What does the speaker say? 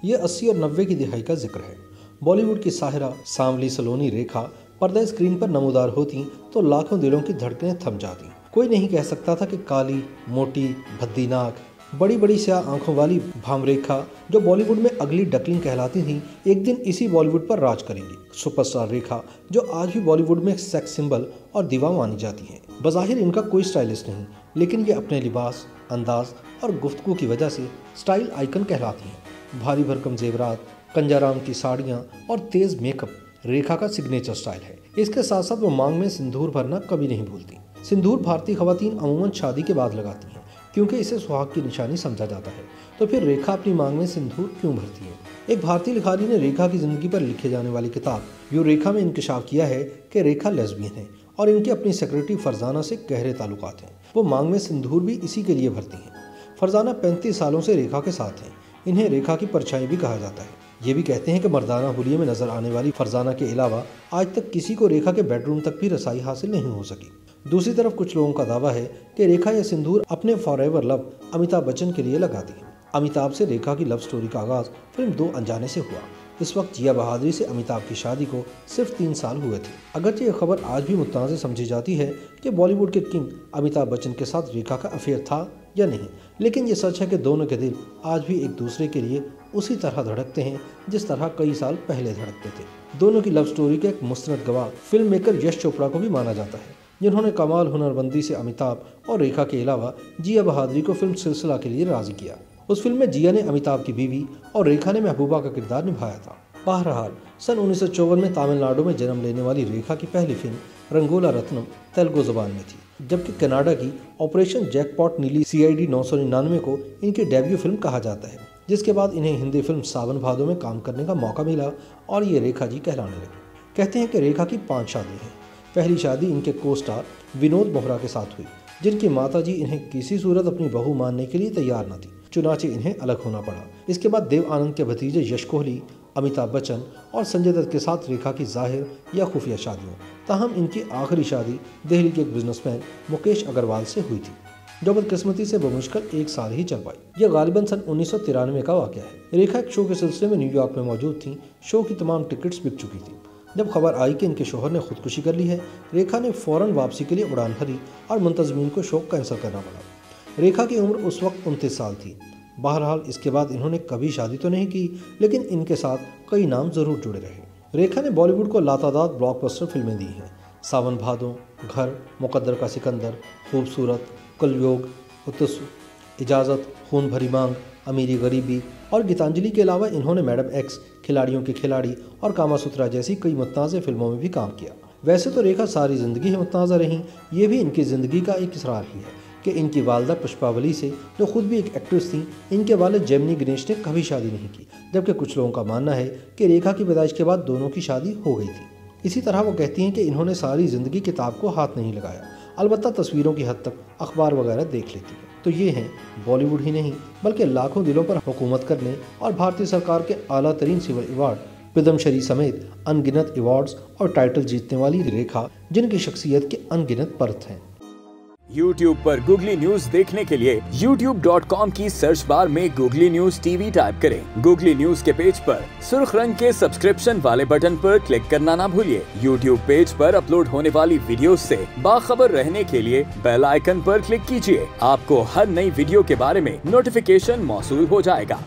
ये 80 और 90 की दिहाई का जिक्र है। बॉलीवुड की साहिरा सांवली सलोनी रेखा पर्दा स्क्रीन पर नमूदार होती तो लाखों दिलों की धड़कनें थम जाती। कोई नहीं कह सकता था कि काली, मोटी, भद्दी नाक, बड़ी बड़ी स्याह आंखों वाली भामरेखा जो बॉलीवुड में अगली डकलिंग कहलाती थी, एक दिन इसी बॉलीवुड पर राज करेंगी। सुपरस्टार रेखा जो आज भी बॉलीवुड में सेक्स सिंबल और दीवा मानी जाती हैं। बज़ाहिर इनका कोई स्टाइलिस्ट नहीं, लेकिन ये अपने लिबास, अंदाज और गुफ्तगू की वजह से स्टाइल आइकन कहलाती हैं। भारी भरकम जेवरात, कंजाराम की साड़ियाँ और तेज मेकअप रेखा का सिग्नेचर स्टाइल है। इसके साथ साथ वो मांग में सिंदूर भरना कभी नहीं भूलती। सिंदूर भारतीय खवातीन अमूमन शादी के बाद लगाती हैं क्योंकि इसे सुहाग की निशानी समझा जाता है। तो फिर रेखा अपनी मांग में सिंदूर क्यों भरती है? एक भारतीय लिखारी ने रेखा की जिंदगी पर लिखे जाने वाली किताब यू रेखा में इंकशाफ किया है कि रेखा लेस्बियन है और इनकी अपनी सेक्रेटरी फरजाना से गहरे ताल्लुकात हैं। वो मांग में सिंदूर भी इसी के लिए भरती हैं। फरजाना 35 सालों से रेखा के साथ हैं। इन्हें रेखा की परछाई भी कहा जाता है। ये भी कहते हैं कि मर्दाना हुलिये में नजर आने वाली फरजाना के अलावा आज तक किसी को रेखा के बेडरूम तक भी रसाई हासिल नहीं हो सकी। दूसरी तरफ कुछ लोगों का दावा है कि रेखा यह सिंदूर अपने फॉरएवर लव अमिताभ बच्चन के लिए लगाती है। अमिताभ से रेखा की लव स्टोरी का आगाज फिल्म 2 अनजाने से हुआ। इस वक्त जिया बहादुरी से अमिताभ की शादी को सिर्फ 3 साल हुए थे। अगरचे यह खबर आज भी मुतनाज़ समझी जाती है कि बॉलीवुड के किंग अमिताभ बच्चन के साथ रेखा का अफेयर था या नहीं, लेकिन ये सच है कि दोनों के दिल आज भी एक दूसरे के लिए उसी तरह धड़कते हैं जिस तरह कई साल पहले धड़कते थे। दोनों की लव स्टोरी के एक मुस्तनद गवाह फिल्म मेकर यश चोपड़ा को भी माना जाता है, जिन्होंने कमाल हुनरबंदी से अमिताभ और रेखा के अलावा जिया बहादुरी को फिल्म सिलसिला के लिए राजी किया। उस फिल्म में जिया ने अमिताभ की बीवी और रेखा ने महबूबा का किरदार निभाया था। बहरहाल सन 1954 में तमिलनाडु में जन्म लेने वाली रेखा की पहली फिल्म रंगोला रत्नम तेलुगु ज़बान में थी, जबकि कनाडा की ऑपरेशन जैकपॉट नीली CID 999 को इनकी डेब्यू फिल्म कहा जाता है, जिसके बाद इन्हें हिंदी फिल्म सावन भादो में काम करने का मौका मिला और ये रेखा जी कहलाने लगी। कहते हैं कि रेखा की 5 शादी हैं। पहली शादी इनके को स्टार विनोद मोहरा के साथ हुई, जिनकी माताजी इन्हें किसी सूरत अपनी बहू मानने के लिए तैयार न थी, चुनाचे इन्हें अलग होना पड़ा। इसके बाद देव आनंद के भतीजे यश कोहली, अमिताभ बच्चन और संजय दत्त के साथ रेखा की जाहिर या खुफिया शादियों। ताहम इनकी आखिरी शादी दिल्ली के एक बिजनेसमैन मुकेश अग्रवाल से हुई थी, जो बदकिस्मती से बमुश्किल 1 साल ही चल पाई। यह गालिबन सन 1993 का वाक़या है। रेखा एक शो के सिलसिले में न्यूयॉर्क में मौजूद थी। शो की तमाम टिकट्स बिक चुकी थी। जब खबर आई कि इनके शोहर ने खुदकुशी कर ली है, रेखा ने फ़ौरन वापसी के लिए उड़ान भरी और मुंतज़मीन को शो कैंसिल करना पड़ा। रेखा की उम्र उस वक्त 29 साल थी। बहरहाल इसके बाद इन्होंने कभी शादी तो नहीं की, लेकिन इनके साथ कई नाम ज़रूर जुड़े रहे। रेखा ने बॉलीवुड को लातादाद ब्लॉकबस्टर फिल्में दी हैं। सावन भादो, घर, मुकद्दर का सिकंदर, खूबसूरत, कलयुग, इजाज़त, खून भरी मांग, अमीरी गरीबी और गीतांजलि के अलावा इन्होंने मैडम एक्स, खिलाड़ियों के खिलाड़ी और कामासूत्रा जैसी कई मुतनाज़ फिल्मों में भी काम किया। वैसे तो रेखा सारी ज़िंदगी ही मुतनाज़ा रहीं। ये भी इनकी ज़िंदगी का एक इसरार ही है कि इनकी वालदा पुष्पावली से, जो खुद भी एक एक्ट्रेस थी, इनके वालिद जेमिनी गणेश ने कभी शादी नहीं की, जबकि कुछ लोगों का मानना है कि रेखा की पैदाइश के बाद दोनों की शादी हो गई थी। इसी तरह वो कहती हैं कि इन्होंने सारी ज़िंदगी किताब को हाथ नहीं लगाया, अलबत्ता तस्वीरों की हद तक अखबार वगैरह देख लेती है। तो ये हैं बॉलीवुड ही नहीं बल्कि लाखों दिलों पर हुकूमत करने और भारतीय सरकार के आला तरीन सिविल अवार्ड, पद्मश्री समेत अनगिनत अवार्ड्स और टाइटल जीतने वाली रेखा, जिनकी शख्सियत के अनगिनत परत हैं। YouTube पर गूगली न्यूज देखने के लिए youtube.com की सर्च बार में गूगली न्यूज TV टाइप करें। गूगली न्यूज के पेज पर सुर्ख रंग के सब्सक्रिप्शन वाले बटन पर क्लिक करना ना भूलिए। YouTube पेज पर अपलोड होने वाली वीडियोस से बाखबर रहने के लिए बेल आइकन पर क्लिक कीजिए। आपको हर नई वीडियो के बारे में नोटिफिकेशन मौसूल हो जाएगा।